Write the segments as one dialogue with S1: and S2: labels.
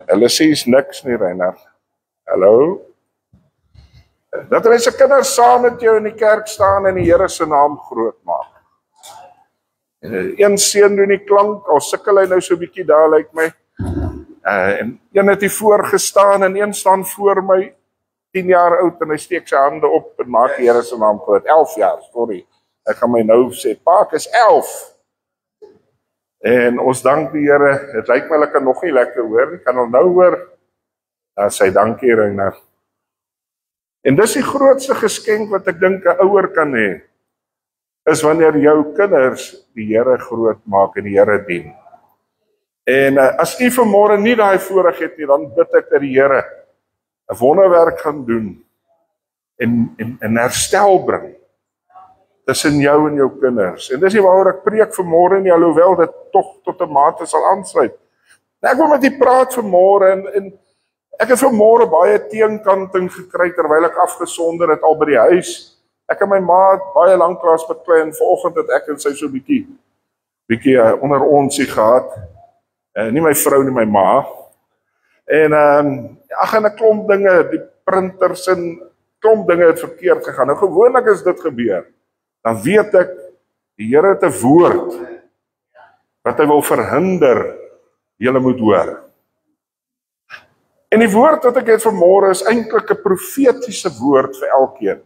S1: Hulle sê is niks nie, Reinhard. Hallo? Dat hulle se kinders saam met jou in die kerk staan en die Here se naam groot maak. Een seun doen die klank, al sukkel hy nou so 'n bietjie daar, lyk my. En een het hier voor gestaan en een staan voor my, 10 jaar oud, en hy steek sy hande op en maak die Here se naam groot. 11 jaar, sorry. Ek gaan my nou sê, pa, ek is 11. En ons dank die Here, het lyk my hulle kan nog nie lekker hoor, kan hulle nou hoor? Sy dankie, Reinhard. En dis die grootste geskenk wat ek dink 'n ouer kan hê, is wanneer jou kinders die Here groot maak en die Here dien. En as u vanmôre nie daai voorreg het nie, dan bid ek dat die Here 'n wonderwerk gaan doen en herstel bring tussen jou en jou kinders. En dis nie waaroor ek preek vanmôre nie, alhoewel dit tog tot 'n mate sal aansluit. Ek wil met u praat vanmôre en ek het vanmôre baie teenkanting gekry terwyl ek afgesonder het al by die huis. Ek en my ma het baie lanklaas beklei en vanoggend het ek en sy so bietjie onder onsie gehad. Nie my vrou nie, my ma. En en 'n klomp dinge, die printers en klomp dinge het verkeerd gegaan. Nou gewoonlik as dit gebeur, dan weet ek die Here het 'n woord wat hy wil verhinder julle moet hoor. En die woord wat ek het vanmôre is eintlik 'n profetiese woord vir elkeen.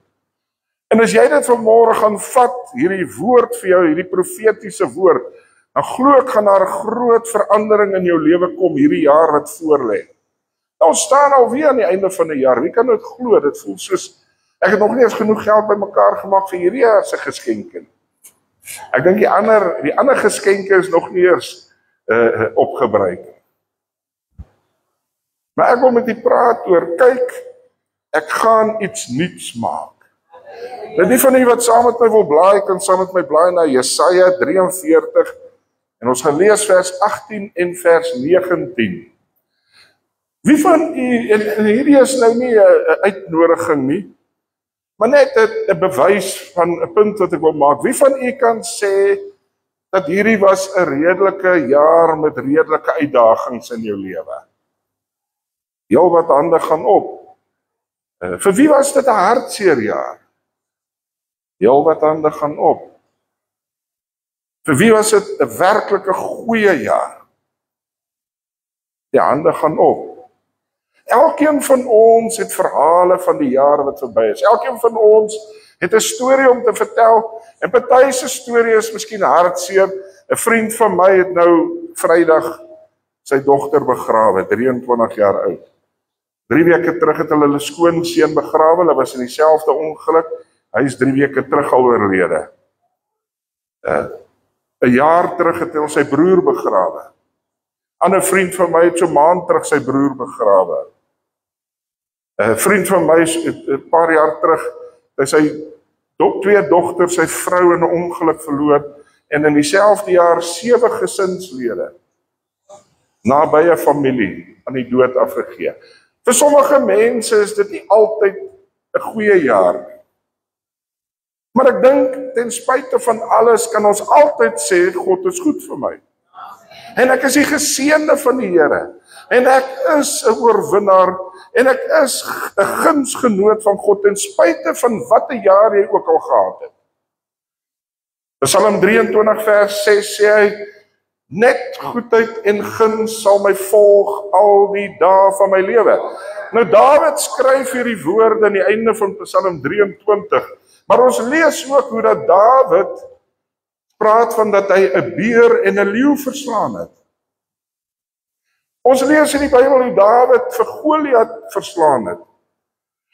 S1: En as jy dit vanmôre gaan vat, hierdie woord vir jou, hierdie profetiese woord, dan glo ek gaan daar 'n groot verandering in jou lewe kom hierdie jaar wat voorlê. Nou staan alweer aan die einde van die jaar. Wie kan dit glo? Dit voel soos ek het nog nie eens genoeg geld bymekaar gemaak vir hierdie jaar se geskenke. Ek dink die ander geskenke is nog nie eens opgebruik. Maar ek wil met u praat oor, kyk, ek gaan iets nuuts maak. Nou die van u wat saam met my wil blaai, kan saam met my blaai na Jesaja 43 en ons gaan lees vers 18 en vers 19. Wie van u, en hierdie is nou nie 'n uitnodiging nie, maar net 'n bewys van 'n punt wat ek wil maak. Wie van u kan sê dat hierdie was 'n redelike jaar met redelike uitdagings in jou lewe? Heel wat hande gaan op. Vir wie was dit 'n hartseer jaar? Heel wat hande gaan op. Vir wie was dit 'n werklike goeie jaar? Die hande gaan op. Elkeen van ons het verhale van die jare wat verby is. Elkeen van ons het 'n storie om te vertel. En party se storie is miskien hartseer. 'n Vriend van my het nou Vrydag sy dogter begrawe, 23 jaar oud. 3 weke terug het hulle skoonseun begrawe. Hulle was in dieselfde ongeluk. Hy is 3 weke terug al oorlede. 'n jaar terug het hy sy broer begrawe. 'n Ander vriend van my het so 'n maand terug sy broer begrawe. 'n Vriend van my het 'n paar jaar terug sy 2 dogters, sy vrou in 'n ongeluk verloor en in dieselfde jaar 7 gesinslede naby 'n familie aan die dood afgegee. Vir sommige mense is dit nie altyd 'n goeie jaar nie. Maar ek dink ten spyte van alles kan ons altyd sê God is goed vir my. En ek is die geseënde van die Here. En ek is 'n oorwinnaar en ek is 'n gunsgenoot van God ten spyte van watter jaar jy ook al gehad het. Psalm 23 vers 6 sê hy, net goedheid en guns sal my volg al die dae van my lewe. Nou Dawid skryf hierdie woorde aan die einde van Psalm 23, maar ons lees ook hoe dat Dawid praat van dat hy 'n beer en 'n leeu verslaan het. Ons lees in die Bybel hoe Dawid vir Goliat verslaan het.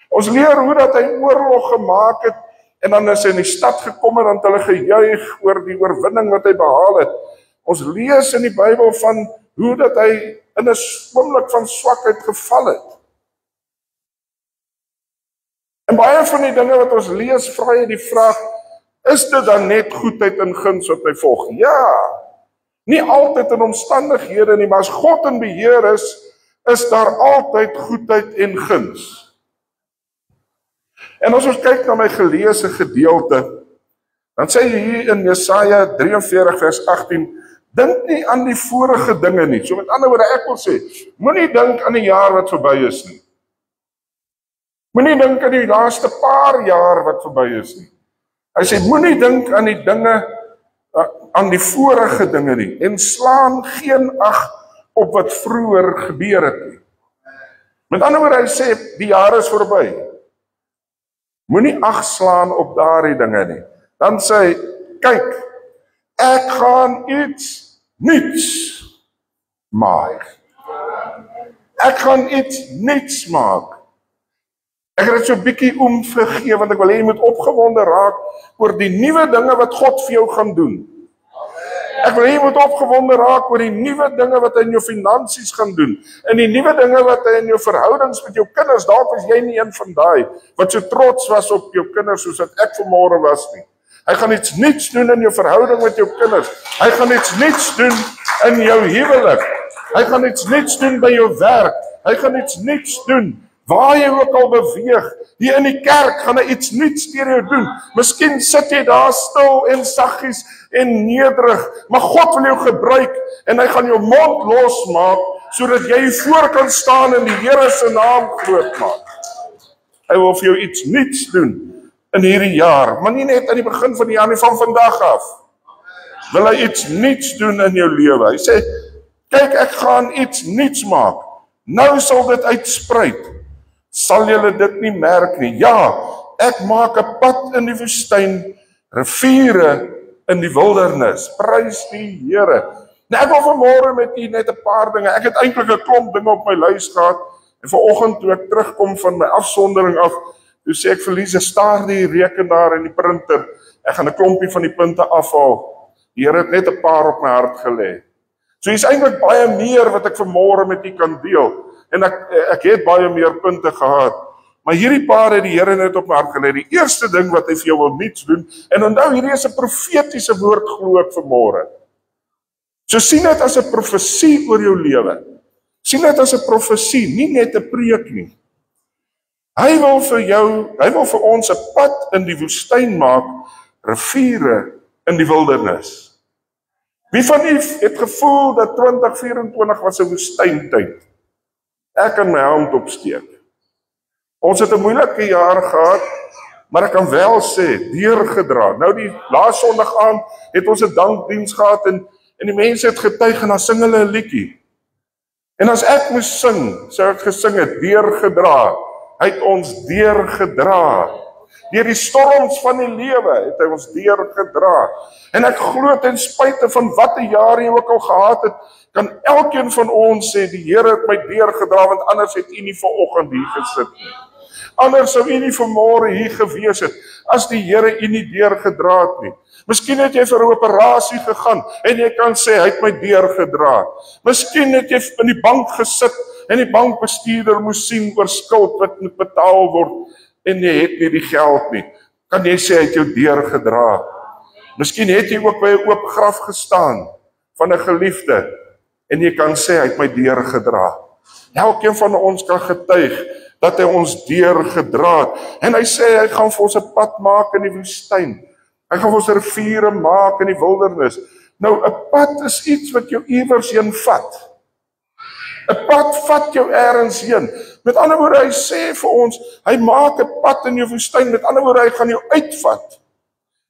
S1: Ons leer hoe dat hy oorlog gemaak het en dan is hy in die stad gekom en dan het hulle gejuig oor die oorwinning wat hy behaal het. Ons lees in die Bybel van hoe dat hy in 'n oomblik van swakheid geval het. En baie van die dinge wat ons lees, vra jy die vraag, is dit dan net goedheid en guns wat hy volg? Ja, nie altyd in omstandighede nie, maar as God in beheer is daar altyd goedheid en guns. En as ons kyk na my geleesde gedeelte, dan sê hy hier in Jesaja 43 vers 18, Dink nie aan die vorige dinge nie. So met ander woorde, ek wil sê, moenie dink aan die jaar wat verby is nie. Moenie dink aan die laaste paar jaar wat verby is nie. Hy sê, moenie dink aan die dinge, aan die vorige dinge nie, en slaan geen ag op wat vroeër gebeur het nie. Met ander woorde, hy sê, die jaar is verby. Moenie ag slaan op daardie dinge nie. Dan sê hy, kyk, ek gaan iets nuuts maak. Ek gaan iets nuuts maak. Ek het dit so 'n bietjie omgegee, want ek wil hê jy moet opgewonde raak oor die nuwe dinge wat God vir jou gaan doen. Ek wil hê jy moet opgewonde raak oor die nuwe dinge wat hy in jou finansies gaan doen, en die nuwe dinge wat hy in jou verhoudings met jou kinders, dalk was jy nie een van daai, wat so trots was op jou kinders, soos wat ek vanmôre was nie. Hy gaan iets nuuts doen in jou verhouding met jou kinders. Hy gaan iets nuuts doen in jou huwelik. Hy gaan iets nuuts doen by jou werk. Hy gaan iets nuuts doen waar jy ook al beweeg. Hier in die kerk gaan hy iets nuuts deur jou doen. Miskien sit jy daar stil en saggies en nederig, maar God wil jou gebruik en hy gaan jou mond losmaak sodat jy voor kan staan en die Here se naam groot maak. Hy wil vir jou iets nuuts doen in hierdie jaar, maar nie net aan die begin van die jaar nie, van vandag af. Wil hy iets nuuts doen in jou lewe. Hy sê, kyk, ek gaan iets nuuts maak. Nou sal dit uitspruit. Sal julle dit nie merk nie? Ja, ek maak 'n pad in die woestyn, riviere in die wildernis. Prys die Here. Nou ek wil vanmôre met u net 'n paar dinge. Ek het eintlik 'n klomp dinge op my lys gehad en vanoggend toe ek terugkom van my afsondering af, toe sê ek vir Lise, staar die rekenaar en die printer. Ek gaan 'n klompie van die punte afhaal. Die Here het net 'n paar op my hart gelê. So hier's eintlik baie meer wat ek vanmôre met u kan deel. En ek het baie meer punte gehad. Maar hierdie paar het die Here net op my hart gelê. Die eerste ding wat hy vir jou wil nuuts doen, en onthou hierdie is 'n profetiese woord, glo ek vanmôre. So sien dit as 'n profesie oor jou lewe. Sien dit as 'n profesie, nie net 'n preek nie. Hy wil vir ons 'n pad in die woestyn maak, riviere in die wildernis. Wie van u het gevoel dat 2024 was 'n woestyntyd? Ek kan my hand opsteek. Ons het 'n moeilike jaar gehad, maar ek kan wel sê, deurgedra. Nou die laaste Sondag aand het ons 'n dankdiens gehad en die mense het getuig en dan sing hulle 'n liedjie. En as ek moes sing, sou ek gesing het, deurgedra. Hy het ons deurgedra. Deur die storms van die lewe het hy ons deurgedra. En ek glo ten spyte van watter jare jy ook al gehad het, kan elkeen van ons sê, die Here het my deurgedra, want anders het u nie vanoggend hier gesit nie. Anders sou u nie vanmôre hier gewees het, as die Here u nie deurgedra het nie. Miskien het jy vir 'n operasie gegaan, en jy kan sê, hy het my deurgedra. Miskien het jy in die bank gesit, en die bankbestuurder moes sien oor skuld wat moet betaal word, en jy het nie die geld nie. Kan jy sê, hy het jou deurgedra. Miskien het jy ook by 'n oop graf gestaan, van 'n geliefde, en jy kan sê, hy het my deurgedra. Elkeen van ons kan getuig, dat hy ons deurgedra het. En hy sê, hy gaan vir ons 'n pad maak in die woestyn. Hy gaan vir ons riviere maak in die wildernis. Nou, 'n pad is iets wat jou iewers heen vat. 'n Pad vat jou ergens heen. Met ander woorde, hy sê vir ons, hy maak 'n pad in jou woestyn. Met ander woorde, hy gaan jou uitvat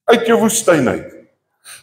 S1: uit jou woestyn uit.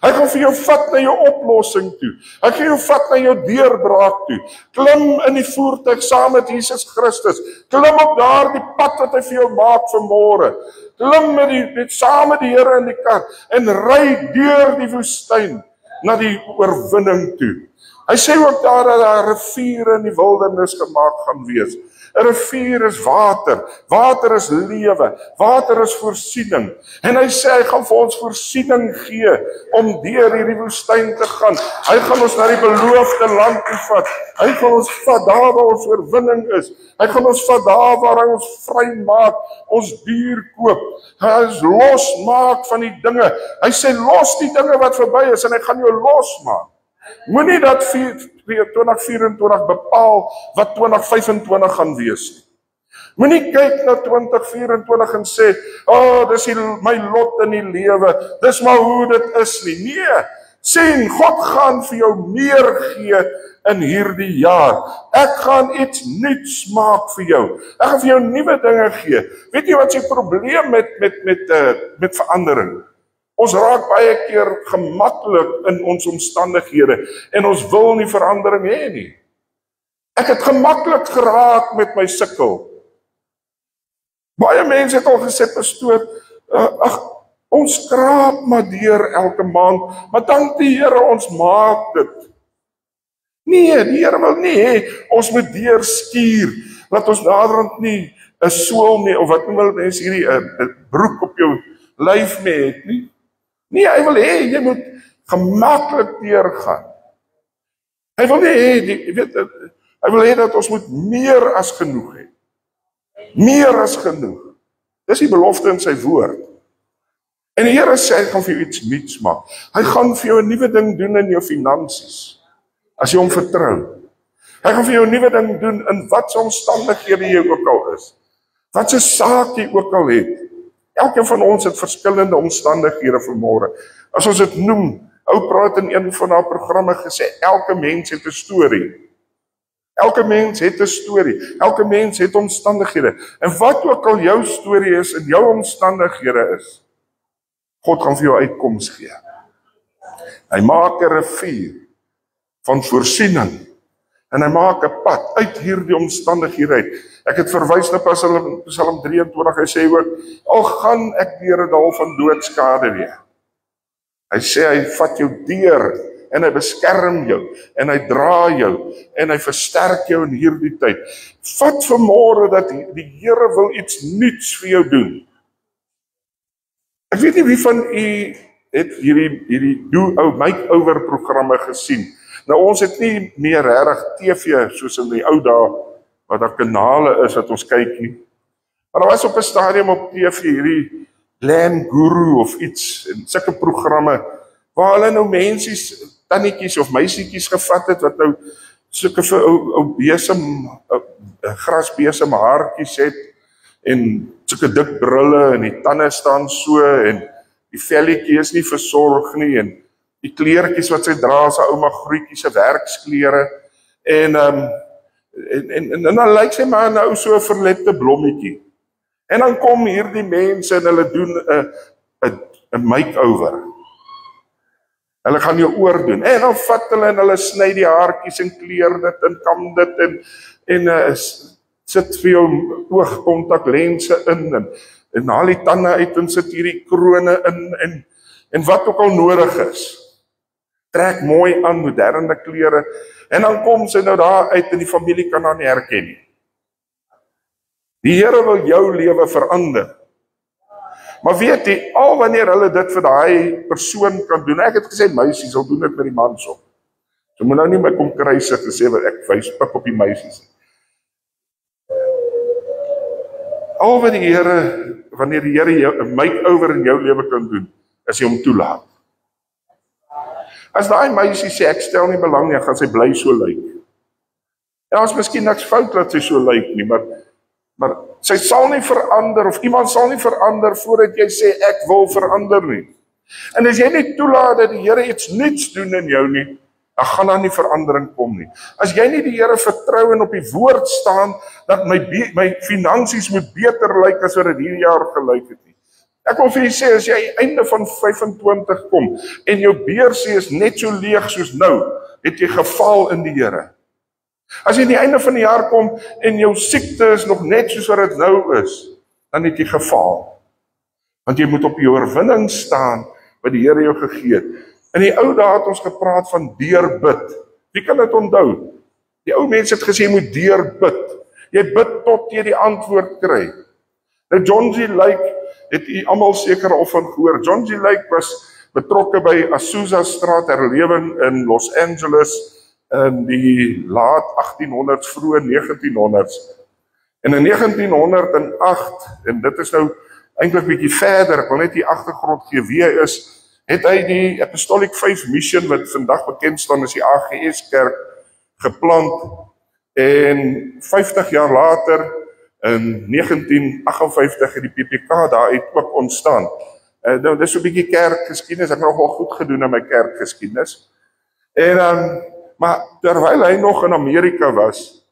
S1: Hy gaan vir jou vat na jou oplossing toe. Hy gaan jou vat na jou deurbraak toe. Klim in die voertuig saam met Jesus Christus. Klim op daardie pad wat hy vir jou maak vanmôre. Klim saam met die Here in die kar en ry deur die woestyn na die oorwinning toe. Hy sê ook daar dat daar riviere in die wildernis gemaak gaan wees. 'n Rivier is water. Water is lewe. Water is voorsiening. En hy sê hy gaan vir ons voorsiening gee om deur hierdie woestyn te gaan. Hy gaan ons na die beloofde land toe vat. Hy gaan ons vat daar waar ons oorwinning is. Hy gaan ons vat daar waar hy ons vry maak, ons duur koop. Hy gaan ons losmaak van die dinge. Hy sê los die dinge wat verby is en hy gaan jou losmaak. Moenie dat 2024 bepaal wat 2025 gaan wees. Moenie kyk na 2024 en sê, dis my lot in die lewe, dis maar hoe dit is nie. Nee, sien, God gaan vir jou meer gee in hierdie jaar. Ek gaan iets nuuts maak vir jou. Ek gaan vir jou nuwe dinge gee. Weet jy wat is die probleem met verandering? Ons raak baie keer gemaklik in ons omstandighede en ons wil nie verandering hê nie. Ek het gemaklik geraak met my sukkel. Baie mense het al gesê, pastoor, ons skraap maar deur elke maand, maar dank die Here ons maak dit. Nee, die Here wil nie hê ons moet deur skuur, dat ons naderhand nie 'n soel nie, of wat noem mense hierdie 'n broek op jou lyf mee het nie. Nee, hy wil hê jy moet gemaklik deurgaan. Hy wil nie hê, hy wil hê dat ons moet meer as genoeg hê. Meer as genoeg. Dis die belofte in sy woord. En die Here sê, hy gaan vir jou iets nuuts maak. Hy gaan vir jou 'n nuwe ding doen in jou finansies, as jy hom vertrou. Hy gaan vir jou 'n nuwe ding doen in watse omstandighede jy ook al is. Watse saak jy ook al het. Elkeen van ons het verskillende omstandighede vanmôre. As ons dit noem, ou praat in een van haar programme gesê, elke mens het 'n storie. Elke mens het 'n storie. Elke mens het omstandighede. En wat ook al jou storie is en jou omstandighede is, God gaan vir jou uitkoms gee. Hy maak 'n rivier van voorsiening en hy maak 'n pad uit hierdie omstandighede uit. Ek het verwys na Psalm 23, hy sê ook, al gaan ek deur 'n dal van doodskade weer. Hy sê hy vat jou deur en hy beskerm jou en hy dra jou en hy versterk jou in hierdie tyd. Vat vanmôre dat die Here wil iets nuuts vir jou doen. Ek weet nie wie van u het hierdie make-over programme gesien. Nou ons het nie meer regtig TV soos in die ou dae wat daar kanale is wat ons kyk nie. Maar daar was op 'n stadium op TV hierdie Glam Guru of iets en sulke programme waar hulle nou mensies, tannetjies of meisietjies gevat het wat nou sulke vir ou besem, grasbesem haartjies het en sulke dik brille en die tande staan so en die velletjie is nie versorg nie en die kleertjies wat sy dra is 'n ouma groetjie se werksklere en dan lyk sy maar nou so 'n verlepte blommetjie. En dan kom hierdie mense en hulle doen 'n make-over. Hulle gaan jou oordoen. En dan vat hulle en hulle sny die haartjies en kleur dit en kam dit en sit vir jou oogkontaklense in en haal die tande uit en sit hierdie krone in en wat ook al nodig is. Trek mooi aan, moderne klere en dan kom sy nou daar uit en die familie kan haar nie herken nie. Die Here wil jou lewe verander. Maar weet jy, al wanneer hulle dit vir daai persoon kan doen, ek het gesê meisies sal doen dit met die mans op. So moet nou nie my kom kruisig gesê wat ek wys pik op die meisies. Al wat die Here, wanneer die Here jou 'n make-over in jou lewe kan doen, is hy hom toelaat. As daai meisie sê ek stel nie belang nie, gaan sy bly so lyk. En ons miskien niks fout dat sy so lyk nie, maar sy sal nie verander of iemand sal nie verander voordat jy sê ek wil verander nie. En as jy nie toelaat dat die Here iets nuuts doen in jou nie, dan gaan daar nie verandering kom nie. As jy nie die Here vertrou en op die woord staan dat my finansies moet beter lyk as wat dit hierdie jaar gelyk het nie. Ek wil vir julle sê as jy einde van 25 kom en jou beursie is net so leeg soos nou, het jy gefaal in die Here. As jy aan die einde van die jaar kom en jou siekte is nog net soos wat dit nou is, dan het jy gefaal. Want jy moet op jou oorwinning staan wat die Here jou gegee het. In die ou dae het ons gepraat van deurbid. Wie kan dit onthou? Die ou mense het gesê jy moet deurbid. Jy bid tot jy die antwoord kry. Nou John G. Lake het u almal seker al van gehoor. John G. Lake was betrokke by Azusa Straat herlewing in Los Angeles in die laat 1800s, vroeë 1900s. En in 1908, en dit is nou eintlik bietjie verder, ek wil net die agtergrond gee wie hy is, het hy die Apostolic Faith Mission, wat vandag bekend staan as die AGS Kerk, geplant. En 50 jaar later, in 1958, het die PPK daaruit ook ontstaan. Nou, dis so 'n bietjie kerkgeskiedenis, ek het nogal goed gedoen in my kerkgeskiedenis. En maar terwyl hy nog in Amerika was,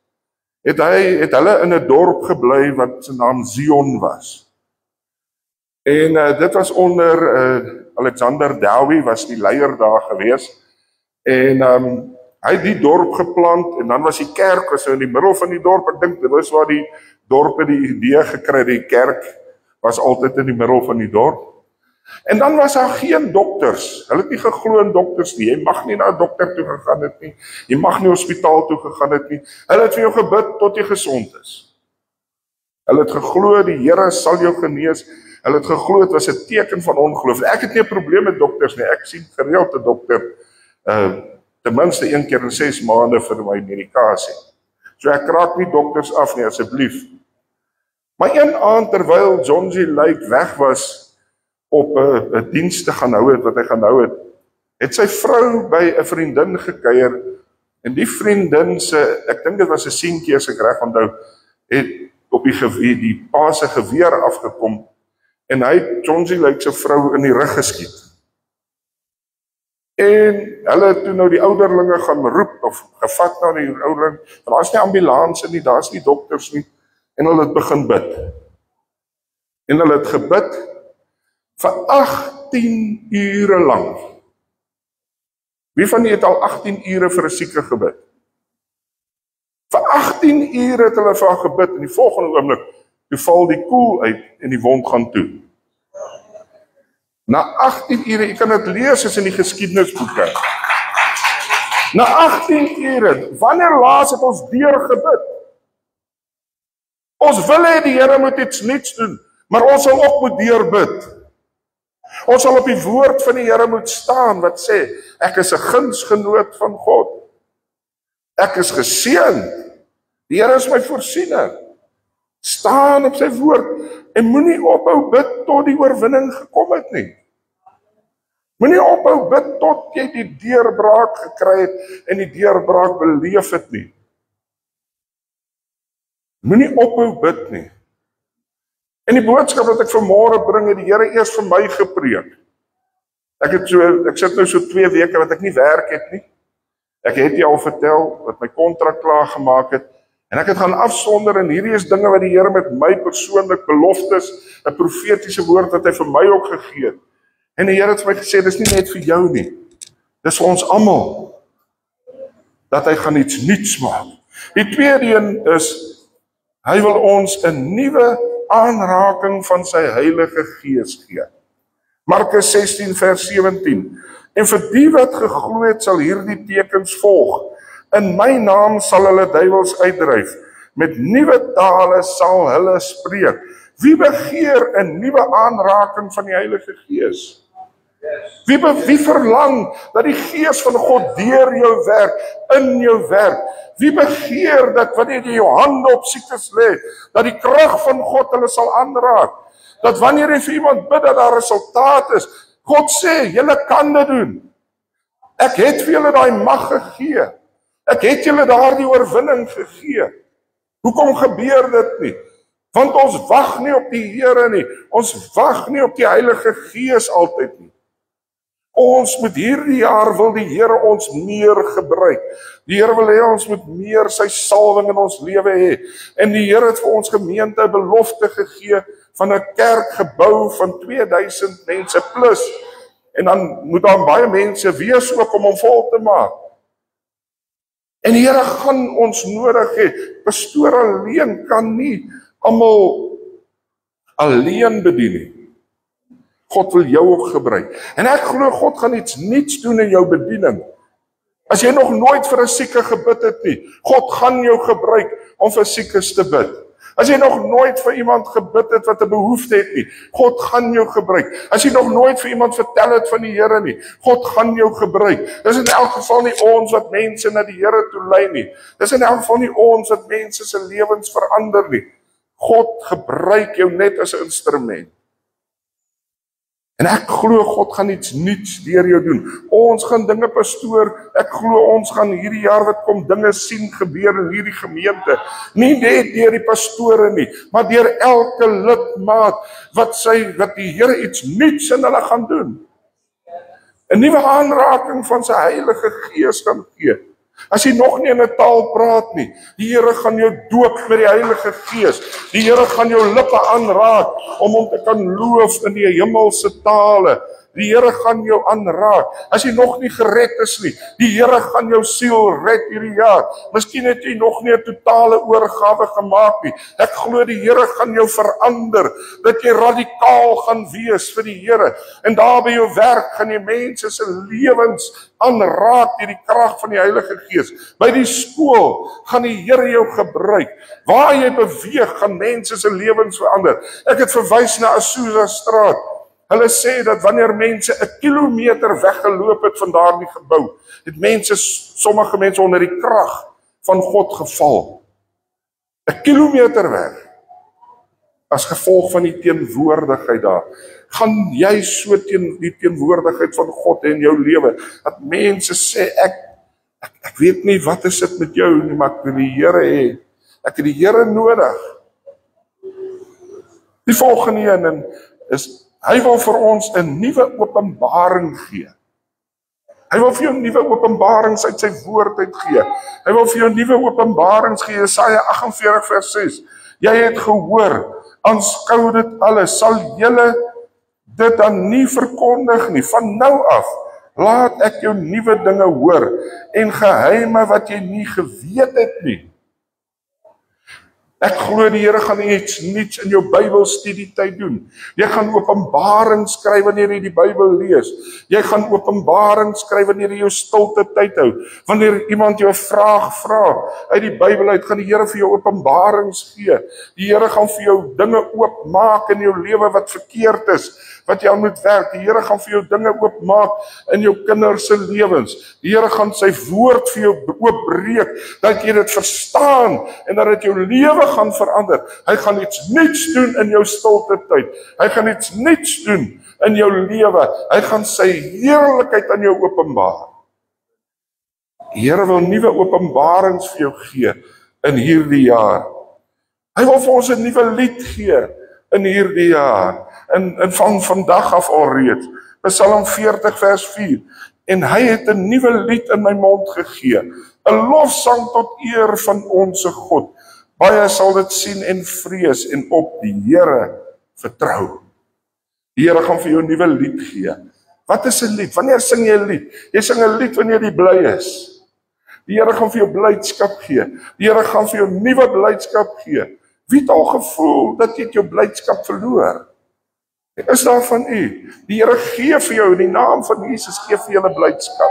S1: het hulle in 'n dorp gebly wat se naam Zion was. En dit was onder Alexander Dowie was die leier daar gewees. En hy het die dorp geplant en dan was die kerk was in die middel van die dorp. Ek dink dit was waar die dorpe die idee gekry het, die kerk was altyd in die middel van die dorp. En dan was daar geen dokters. Hulle het nie geglo in dokters nie. Jy mag nie na 'n dokter toe gegaan het nie. Jy mag nie hospitaal toe gegaan het nie. Hulle het vir jou gebid tot jy gesond is. Hulle het geglo die Here sal jou genees. Hulle het geglo dit was 'n teken van ongeloof. Ek het nie 'n probleem met dokters nie. Ek sien gereeld 'n dokter ten minste 1 keer in 6 maande vir my medikasie. So ek kraak nie dokters af nie, asseblief. Maar een aand terwyl John G. Lake weg was op 'n diens te gaan hou het wat hy gaan hou het sy vrou by 'n vriendin gekuier en die vriendin se, ek dink dit was 'n seentjie as ek reg onthou, het op die pa se geweer afgekom en hy het John G. Lake se vrou in die rug geskiet. En hulle het toe nou die ouderlinge gaan roep of gevat na die ouderling, want daar's nie ambulanse nie, daar's nie dokters nie, en hulle het begin bid. En hulle het gebid vir 18 ure lank. Wie van julle het al 18 ure vir 'n sieke gebid? Vir 18 ure het hulle vir haar gebid en die volgende oomblik toe val die koel uit en die wond gaan toe. Na 18 ure, jy kan dit lees as in die geskiedenisboeke. Na 18 ure, wanneer laas het ons deur gebid? Ons wil hê die Here moet iets nuuts doen, maar ons sal ook moet deur bid. Ons sal op die woord van die Here moet staan wat sê, ek is 'n gunsgenoot van God. Ek is geseënd. Die Here is my voorsiener. Staan op sy woord en moenie ophou bid tot die oorwinning gekom het nie. Moenie ophou bid tot jy die deurbraak gekry het en die deurbraak beleef het nie. Moenie ophou bid nie. En die boodskap wat ek vanmôre bring het die Here eers vir my gepreek. Ek sit nou so 2 weke wat ek nie werk het nie. Ek het jou al vertel wat my kontrak klaar gemaak het en ek het gaan afsonder en hierdie is dinge wat die Here met my persoonlik beloftes, 'n profetiese woord wat hy vir my ook gegee het. En die Here het vir my gesê dis nie net vir jou nie. Dis vir ons almal dat hy gaan iets nuuts maak. Die tweede een is hy wil ons 'n nuwe aanraking van sy Heilige Gees gee. Markus 16 vers 17. En vir die wat geglo het sal hierdie tekens volg. In my naam sal hulle duiwels uitdryf. Met nuwe tale sal hulle spreek. Wie begeer 'n nuwe aanraking van die Heilige Gees? Wie verlang dat die Gees van God deur jou werk, in jou werk? Wie begeer dat wanneer jy jou hande op siekes lê, dat die krag van God hulle sal aanraak? Dat wanneer jy vir iemand bid dat daar resultaat is, God sê, julle kan dit doen. Ek het vir julle daai mag gegee. Ek het julle daardie oorwinning gegee. Hoekom gebeur dit nie? Want ons wag nie op die Here nie. Ons wag nie op die Heilige Gees altyd nie. Ons moet hierdie jaar wil die Here ons meer gebruik. Die Here wil hê ons moet meer sy salwing in ons lewe hê. En die Here het vir ons gemeente 'n belofte gegee van 'n kerkgebou van 2000 mense plus. En dan moet daar baie mense wees ook om hom vol te maak. En die Here gaan ons nodig hê. Pastoor alleen kan nie almal alleen bedien nie. God wil jou ook gebruik. En ek glo God gaan iets nuuts doen in jou bediening. As jy nog nooit vir 'n sieke gebid het nie, God gaan jou gebruik om vir siekes te bid. As jy nog nooit vir iemand gebid het wat 'n behoefte het nie, God gaan jou gebruik. As jy nog nooit vir iemand vertel het van die Here nie, God gaan jou gebruik. Dis in elk geval nie ons wat mense na die Here toe lei nie. Dis in elk geval nie ons wat mense se lewens verander nie. God gebruik jou net as 'n instrument. En ek glo God gaan iets nuuts deur jou doen. Ons gaan dinge, pastoor, ek glo ons gaan hierdie jaar wat kom dinge sien gebeur in hierdie gemeente. Nie net deur die pastore nie, maar deur elke lidmaat wat die Here iets nuuts in hulle gaan doen. 'n Nuwe aanraking van sy Heilige Gees gaan gee. As jy nog nie in 'n taal praat nie, die Here gaan jou doop met die Heilige Gees. Die Here gaan jou lippe aanraak om hom te kan loof in die hemelse tale. Die Here gaan jou aanraak. As jy nog nie gered is nie, die Here gaan jou siel red hierdie jaar. Miskien het jy nog nie 'n totale oorgawe gemaak nie. Ek glo die Here gaan jou verander, dat jy radikaal gaan wees vir die Here. En daar by jou werk gaan jy mense se lewens aanraak deur die krag van die Heilige Gees. By die skool gaan die Here jou gebruik. Waar jy beweeg, gaan mense se lewens verander. Ek het verwys na Azusa Straat. Hulle sê dat wanneer mense 'n kilometer weggeloop het van daardie gebou, het sommige mense onder die krag van God geval. 'n Kilometer weg. As gevolg van die teenwoordigheid daar. Gaan jy so teen die teenwoordigheid van God in jou lewe, dat mense sê, ek weet nie wat is dit met jou nie, maar ek wil die Here hê. Ek het die Here nodig. Die volgende een is, hy wil vir ons 'n nuwe openbaring gee. Hy wil vir jou nuwe openbarings uit sy woord uit gee. Hy wil vir jou nuwe openbarings gee. Jesaja 48 vers 6. Jy het gehoor, aanskou dit alles. Sal julle dit dan nie verkondig nie? Van nou af, laat ek jou nuwe dinge hoor en geheime wat jy nie geweet het nie. Ek glo die Here gaan iets nuuts in jou Bybelstudietyd doen. Jy gaan openbaring skryf wanneer jy die Bybel lees. Jy gaan openbaring skryf wanneer jy jou stilte tyd hou. Wanneer iemand jou 'n vraag vra uit die Bybel uit, gaan die Here vir jou openbarings gee. Die Here gaan vir jou dinge oopmaak in jou lewe wat verkeerd is, wat jy aan moet werk. Die Here gaan vir jou dinge oopmaak in jou kinders se lewens. Die Here gaan sy woord vir jou oopbreek, dat jy dit verstaan en dat dit jou lewe gaan verander. Hy gaan iets nuuts doen in jou stilte tyd. Hy gaan iets nuuts doen in jou lewe. Hy gaan sy heerlikheid aan jou openbaar. Die Here wil nuwe openbarings vir jou gee in hierdie jaar. Hy wil vir ons 'n nuwe lied gee in hierdie jaar. En van vandag af alreeds. Psalm 40 vers 4. En hy het 'n nuwe lied in my mond gegee. 'n Lofsang tot eer van onsse God. Baie sal dit sien en vrees en op die Here vertrou. Die Here gaan vir jou 'n nuwe lied gee. Wat is 'n lied? Wanneer sing jy 'n lied? Jy sing 'n lied wanneer jy bly is. Die Here gaan vir jou blydskap gee. Die Here gaan vir jou nuwe blydskap gee. Wie het al gevoel dat jy jou blydskap verloor? Is daar van u? Die Here gee vir jou in die naam van Jesus, gee vir julle blydskap.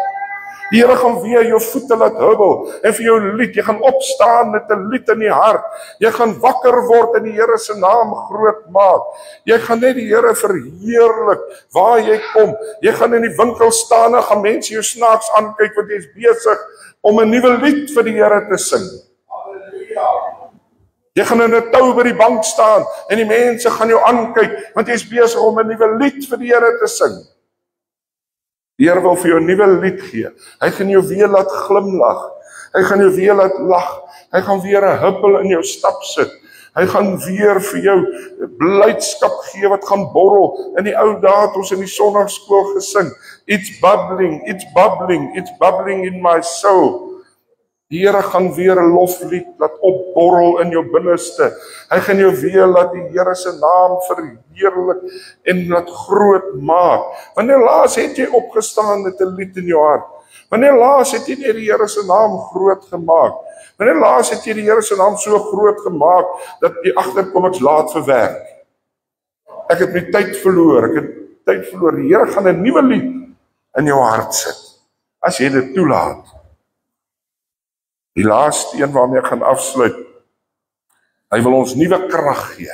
S1: Die Here gaan weer jou voete laat hubbel en vir jou lied. Jy gaan opstaan met 'n lied in die hart. Jy gaan wakker word en die Here se naam groot maak. Jy gaan net die Here verheerlik waar jy kom. Jy gaan in die winkel staan en gaan mense jou snaaks aankyk want jy's besig om 'n nuwe lied vir die Here te sing. Jy gaan in 'n tou by die bank staan en die mense gaan jou aankyk want jy's besig om 'n nuwe lied vir die Here te sing. Die Here wil vir jou 'n nuwe lied gee. Hy gaan jou weer laat glimlag. Hy gaan jou weer laat lag. Hy gaan weer 'n huppel in jou stap sit. Hy gaan weer vir jou blydskap gee wat gaan borrel. In die ou dae het ons in die sonnaarskool gesing. It's bubbling, it's bubbling, it's bubbling in my soul. Die Here gaan weer 'n loflied laat opborrel in jou binneste. Hy gaan jou weer laat die Here se naam verheerlik en laat groot maak. Wanneer laas het jy opgestaan met 'n lied in jou hart? Wanneer laas het jy die Here se naam groot gemaak? Wanneer laas het jy die Here se naam so groot gemaak dat jy agterkom ek's laat vir werk? Ek het my tyd verloor. Die Here gaan 'n nuwe lied in jou hart sit as jy dit toelaat. Die laaste een waarmee ek gaan afsluit. Hy wil ons nuwe krag gee.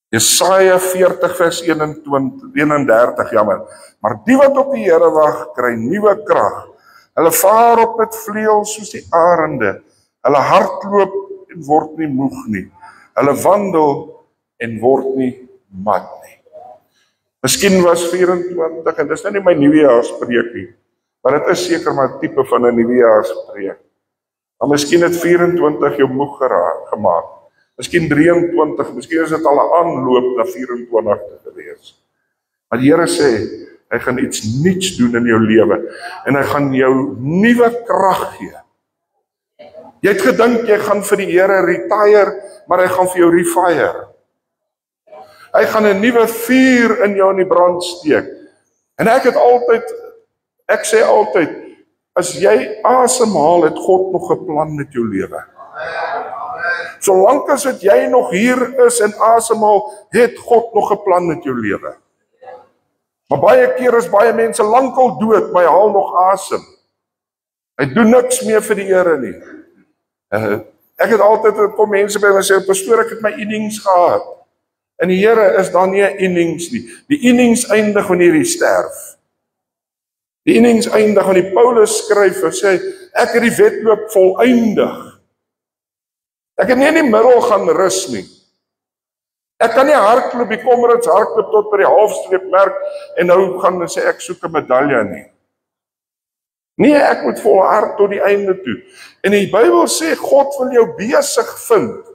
S1: Jesaja 40 vers 31, jammer. Maar die wat op die Here wag, kry nuwe krag. Hulle vaar op met vleuels soos die arende. Hulle hardloop en word nie moeg nie. Hulle wandel en word nie mat nie. Miskien was 24 en dis nou nie my nuwejaarspreek nie, maar dit is seker maar 'n tipe van 'n nuwejaarspreek. Maar miskien het 24 jou moeg gemaak. Miskien 23, miskien is dit al 'n aanloop na 24 te wees. Maar die Here sê, hy gaan iets nuuts doen in jou lewe en hy gaan jou nuwe krag gee. Jy het gedink jy gaan vir die Here retire, maar hy gaan vir jou refire. Hy gaan 'n nuwe vuur in jou in die brand steek. En ek sê altyd, as jy asemhaal, het God nog 'n plan met jou lewe. Solank as wat jy nog hier is en asemhaal, het God nog 'n plan met jou lewe. Maar baie keer is baie mense lankal dood, maar hy haal nog asem. Hy doen niks meer vir die Here nie. Ek het altyd, kom mense by my sê, pastoor, ek het my innings gehad. In die Here is daar nie 'n innings nie. Die innings eindig wanneer jy sterf. Die innings eindig wanneer Paulus skryf en sê, ek het die wedloop voleindig. Ek het nie in die middel gaan rus nie. Ek kan nie hardloop, die Comrades hardloop tot by die halfstreepmerk en nou gaan en sê ek soek 'n medalje nie. Nee, ek moet volhard tot die einde toe. En die Bybel sê God wil jou besig vind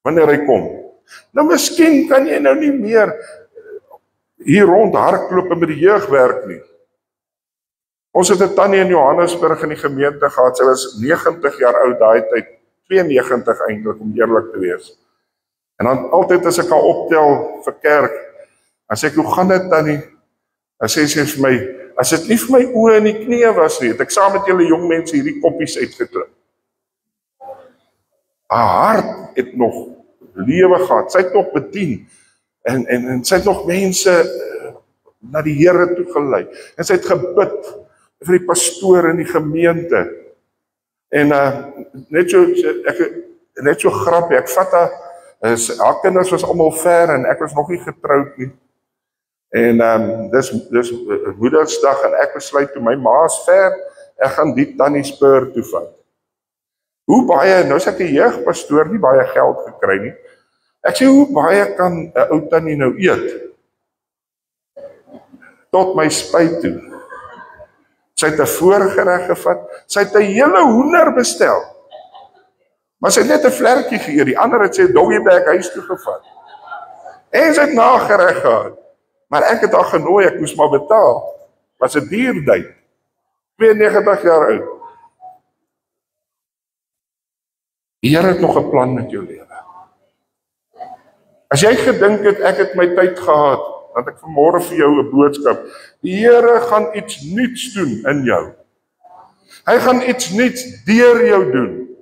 S1: wanneer hy kom. Nou miskien kan jy nou nie meer hier rond hardloop en met die jeug werk nie. Ons het 'n tannie in Johannesburg in die gemeente gehad. Sy was 90 jaar oud daai tyd, 92 eintlik om eerlik te wees. En dan altyd as ek haar optel vir kerk, dan sê ek, hoe gaan dit tannie? Dan sê sy vir my, as dit nie vir my oë in die knieë was nie, het ek saam met julle jong mense hierdie koppies uitgeklim. Haar hart het nog lewe gehad, sy het nog bedien, en sy het nog mense na die Here toe gelei, en sy het gebid vir die pastoor in die gemeente, en net so grappie, ek vat haar kinders was almal ver, en ek was nog nie getroud nie, en dis Woensdag, en ek besluit toe, my ma is ver, ek gaan die tannie Spur toe vat. Hoe baie, nou is ek 'n jeugpastoor, nie baie geld gekry nie, ek sê, hoe baie kan 'n ou tannie nou eet? Tot my spyt toe. Sy het 'n voorgereg gevat, sy het 'n hele hoender bestel. Maar sy het net 'n vlerkie geëet, die ander het sy doggiebag huis toe gevat. En sy het nagereg gehad. Maar ek het haar genooi, ek moes maar betaal. Was 'n duur tyd. 92 jaar oud. Die Here het nog 'n plan met jou lewe. As jy gedink het, ek het my tyd gehad, dat ek vanmôre vir jou 'n boodskap. Die Here gaan iets nuuts doen in jou. Hy gaan iets nuuts deur jou doen.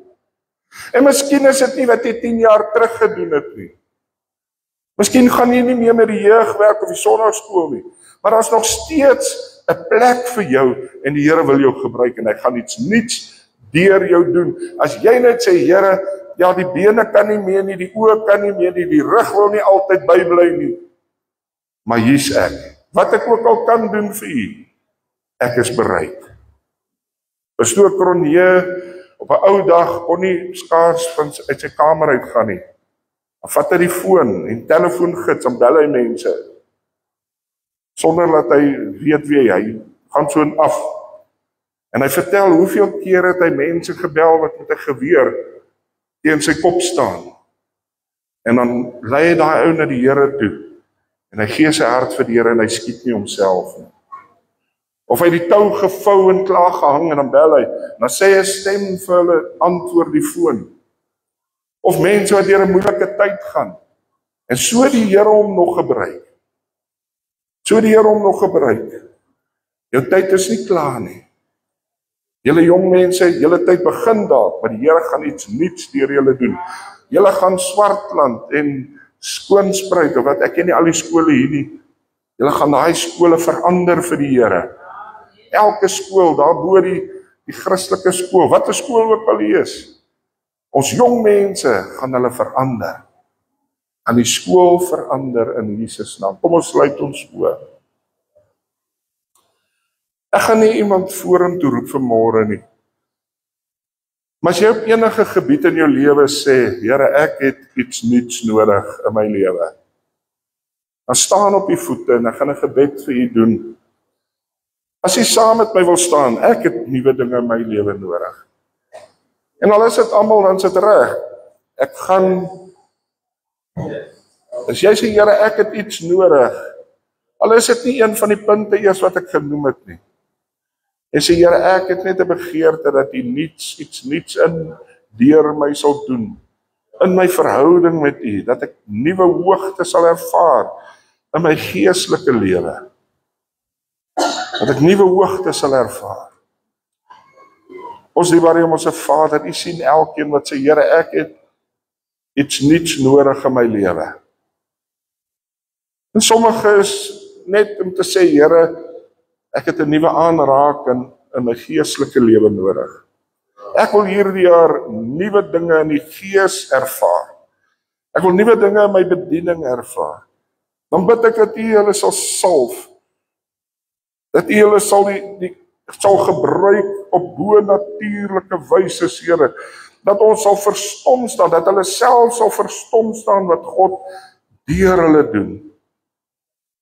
S1: En miskien is dit nie wat jy 10 jaar terug gedoen het nie. Miskien gaan jy nie meer met die jeug werk of die sonnaarskool nie. Maar daar's nog steeds 'n plek vir jou en die Here wil jou gebruik en hy gaan iets nuuts deur jou doen. As jy net sê, Here, ja, die bene kan nie meer nie, die oë kan nie meer nie, die rug wil nie altyd bybly nie. Maar hier's ek. Wat ek ook al kan doen vir u, ek is bereid. Pastoor Cronje op 'n ou dag kon nie skaars uit sy kamer uitgaan nie. Dan vat hy die foon en telefoongids en bel hy mense. Sonder dat hy weet wie hy gaan so af. En hy vertel hoeveel keer het hy mense gebel wat met 'n geweer teen sy kop staan. En dan lei hy daai ou na die Here toe. En hy gee sy hart vir die Here en hy skiet nie homself nie. Of hy die tou gevou en klaar gehang en dan bel hy. En dan sê hy 'n stem vir hulle antwoord die foon. Of mense wat deur 'n moeilike tyd gaan. En so die Here hom nog gebruik. Jou tyd is nie klaar nie. Julle jong mense, julle tyd begin dalk, maar die Here gaan iets nuuts deur julle doen. Julle gaan Swartland en Skoonspruit, of wat ek ken nie al die skole hier nie. Julle gaan daai skole verander vir die Here. Elke skool, daar bo die Christelike skool, wat 'n skool ook al is. Ons jong mense gaan hulle verander. Aan die skool verander in Jesus naam. Kom ons sluit ons oë. Ek gaan nie iemand vorentoe roep vanmôre nie. Maar as jy op enige gebied in jou lewe sê, Here, ek het iets nuuts nodig in my lewe. Dan staan op die voete en ek gaan 'n gebed vir u doen. As u saam met my wil staan, ek het nuwe dinge in my lewe nodig. En al is dit almal, dan is dit reg. Ek gaan, as jy sê, Here, ek het iets nodig, al is dit nie een van die punte eers wat ek genoem het nie. En sê, Here, ek het net 'n begeerte dat u iets niets in deur my sal doen, in my verhouding met u, dat ek nuwe hoogte sal ervaar in my geestelike lewe. Dat ek nuwe hoogte sal ervaar. Ons liefbare hemelse Vader, u sien elkeen wat sê, Here, ek het iets niets nodig in my lewe. En sommige is net om te sê, Here, ek het 'n nuwe aanraking in my geestelike lewe nodig. Ek wil hierdie jaar nuwe dinge in die gees ervaar. Ek wil nuwe dinge in my bediening ervaar. Dan bid ek dat u hulle sal salf. Dat u hulle sal gebruik op bo-natuurlike wyse, Here. Dat ons sal verstom staan, dat hulle self sal verstom staan wat God deur hulle doen.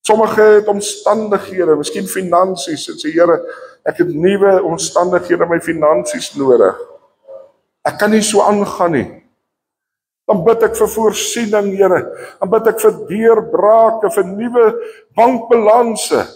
S1: Sommige het omstandighede, miskien finansies, en sê, Here, ek het nuwe omstandighede in my finansies nodig. Ek kan nie so aangaan nie. Dan bid ek vir voorsiening, Here. Dan bid ek vir deurbrake, vir nuwe bankbalanse,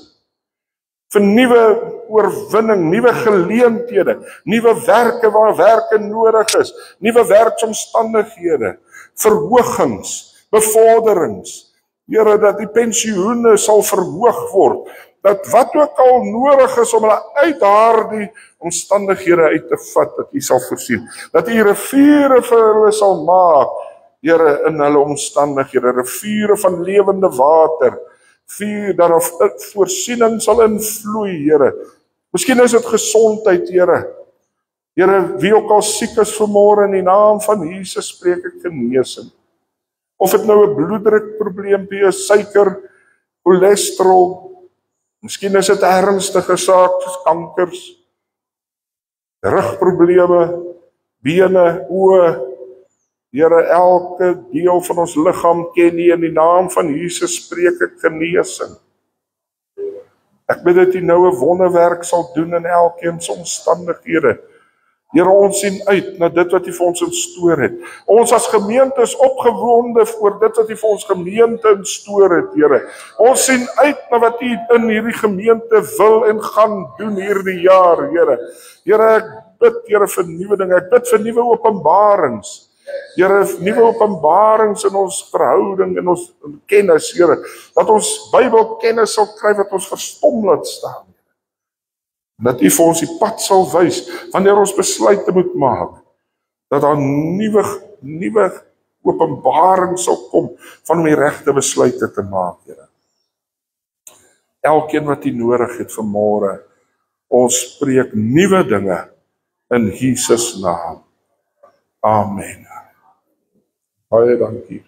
S1: vir nuwe oorwinning, nuwe geleenthede, nuwe werke waar werke nodig is, nuwe werksomstandighede, verhogings, bevorderings. Here, dat die pensioene sal verhoog word, dat wat ook al nodig is om hulle uit daardie omstandighede uit te vat, dat u sal voorsien, dat u riviere vir hulle sal maak, Here, in hulle omstandighede, riviere van lewende water, dat voorsiening sal invloei, Here. Miskien is dit gesondheid, Here. Here, wie ook al siek is vanmôre, in die naam van Jesus spreek ek genesing. Of dit nou 'n bloeddrukprobleempie is, suiker, cholesterol, miskien is dit 'n ernstige saak soos kankers, rugprobleme, bene, oë. Here, elke deel van ons liggaam ken U, in die naam van Jesus spreek ek genesing. Ek bid dat U nou 'n wonderwerk sal doen in elkeen se omstandighede. Here, ons sien uit na dit wat U vir ons instoor het. Ons as gemeente is opgewonde voor dit wat U vir ons gemeente instoor het, Here. Ons sien uit na wat U in hierdie gemeente wil en gaan doen hierdie jaar, Here. Here, ek bid, Here, vir nuwe dinge. Ek bid vir nuwe openbarings. Here, nuwe openbarings in ons verhouding en ons kennis, Here. Dat ons Bybelkennis sal kry wat ons verstom laat staan. Dat U vir ons die pad sal wys wanneer ons besluite moet maak. Dat daar nuwe openbaring sal kom van om die regte besluite te maak, Here. Elkeen wat U nodig het vanmôre, ons spreek nuwe dinge in Jesus naam. Amen. Baie dankie.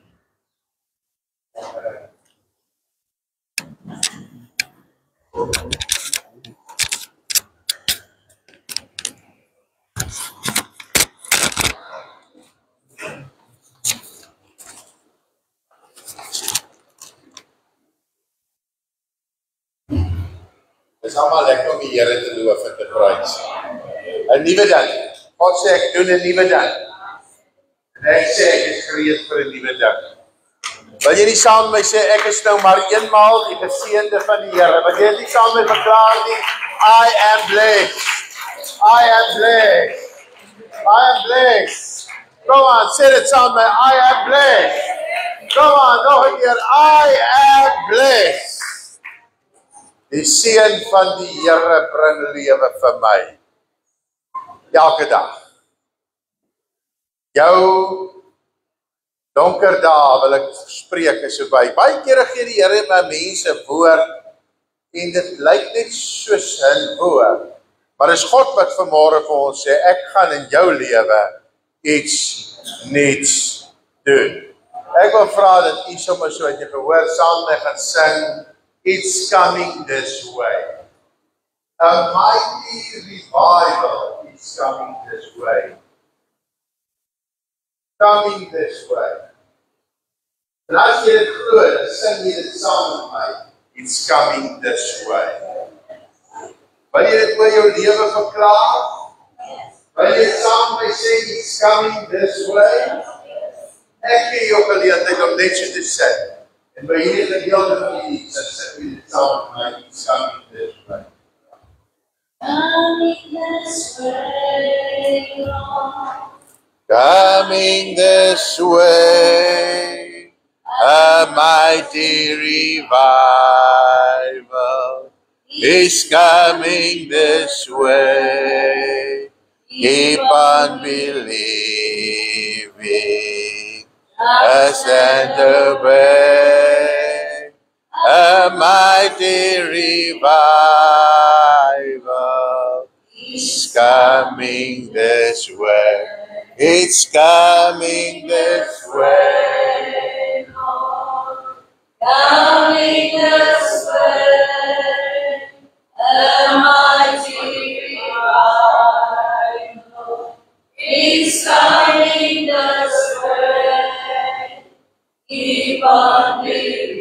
S2: Dit is allemaal lekker om die Here te loof en te prys. 'n Nuwe ding. God sê ek doen 'n nuwe ding. En ek sê ek is gereed vir 'n nuwe ding. Wil jy nie saam met my sê ek is nou maar eenmaal die geseënde van die Here? Wil jy nie saam met my verklaar nie? I am blessed. I am blessed. I am blessed. Come on, sê dit saam met my. I am blessed. Come on, nog 'n keer. I am blessed. Die seën van die Here bring lewe vir my. Elke dag. Jou donker dae wil ek spreek is verby. Baie kere gee die Here my mense woord en dit lyk net soos 'n woord. Maar is God wat vanmôre vir ons sê, ek gaan in jou lewe iets nuuts doen. Ek wil vra dat u sommer so uit jou gehoor saam met my gaan sing. It's coming this way. A mighty revival is coming this way. Coming this way. En as jy dit glo, dan sing jy dit saam met my. It's coming this way. Wil jy dit oor jou lewe verklaar? Wil jy saam met my sê, it's coming this way? Ek gee jou geleentheid om net so te sê. En by hierdie gedeelte van die lied, sê jy dit saam met my, it's coming this way. Coming this way, Lord. Coming this way, a mighty revival is coming this way. Keep on believing, stand obey. A mighty revival is coming this way. It's coming this way, Lord. Coming this way, a mighty revival. It's coming this way. Keep on believing.